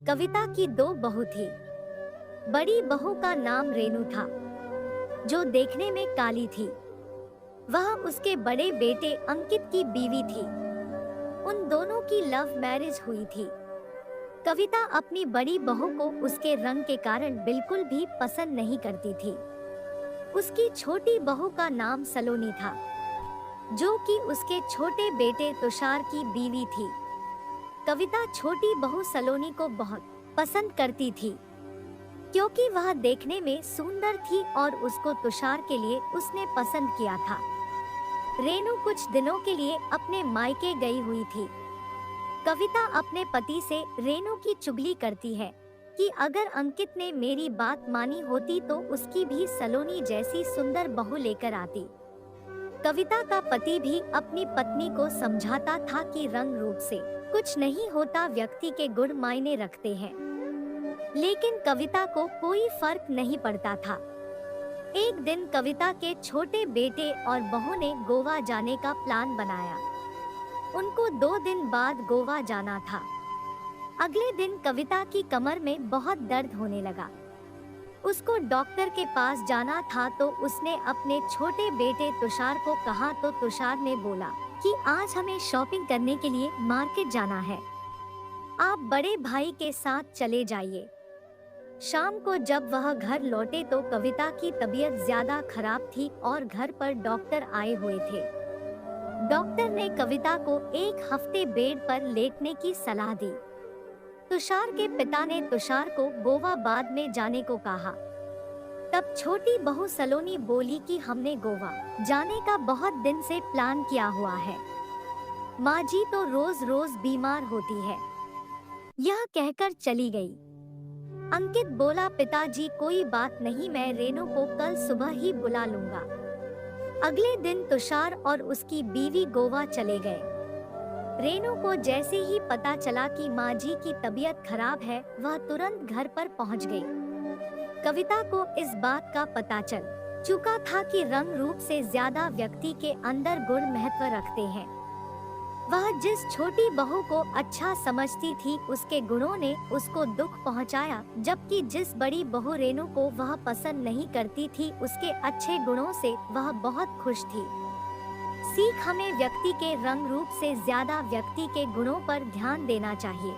कविता की दो बहू थी। बड़ी बहू का नाम रेणु था, जो देखने में काली थी। वह उसके बड़े बेटे अंकित की बीवी थी। उन दोनों की लव मैरिज हुई थी। कविता अपनी बड़ी बहू को उसके रंग के कारण बिल्कुल भी पसंद नहीं करती थी। उसकी छोटी बहू का नाम सलोनी था, जो कि उसके छोटे बेटे तुषार की बीवी थी। कविता छोटी बहू सलोनी को बहुत पसंद करती थी, क्योंकि वह देखने में सुंदर थी और उसको तुषार के लिए उसने पसंद किया था। रेणु कुछ दिनों के लिए अपने मायके गई हुई थी। कविता अपने पति से रेणु की चुगली करती है कि अगर अंकित ने मेरी बात मानी होती तो उसकी भी सलोनी जैसी सुंदर बहू लेकर आती। कविता का पति भी अपनी पत्नी को समझाता था कि रंग रूप से कुछ नहीं होता, व्यक्ति के गुण मायने रखते हैं। लेकिन कविता को कोई फर्क नहीं पड़ता था। एक दिन कविता के छोटे बेटे और बहू ने गोवा जाने का प्लान बनाया। उनको 2 दिन बाद गोवा जाना था। अगले दिन कविता की कमर में बहुत दर्द होने लगा। उसको डॉक्टर के पास जाना था, तो उसने अपने छोटे बेटे तुषार को कहा, तो तुषार ने बोला कि आज हमें शॉपिंग करने के लिए मार्केट जाना है, आप बड़े भाई के साथ चले जाइए। शाम को जब वह घर लौटे तो कविता की तबीयत ज्यादा खराब थी और घर पर डॉक्टर आए हुए थे। डॉक्टर ने कविता को 1 हफ्ते बेड पर लेटने की सलाह दी। तुषार के पिता ने तुषार को गोवा बाद में जाने को कहा। तब छोटी बहू सलोनी बोली कि हमने गोवा जाने का बहुत दिन से प्लान किया हुआ है। माँ जी तो रोज रोज बीमार होती है। यह कहकर चली गई। अंकित बोला, पिताजी कोई बात नहीं, मैं रेणु को कल सुबह ही बुला लूंगा। अगले दिन तुषार और उसकी बीवी गोवा चले गए। रेणु को जैसे ही पता चला कि माँ जी की तबीयत खराब है, वह तुरंत घर पर पहुंच गई। कविता को इस बात का पता चल चुका था कि रंग रूप से ज्यादा व्यक्ति के अंदर गुण महत्व रखते हैं। वह जिस छोटी बहू को अच्छा समझती थी, उसके गुणों ने उसको दुख पहुंचाया, जबकि जिस बड़ी बहू रेणु को वह पसंद नहीं करती थी, उसके अच्छे गुणों से वह बहुत खुश थी। सीख, हमें व्यक्ति के रंग रूप से ज्यादा व्यक्ति के गुणों पर ध्यान देना चाहिए।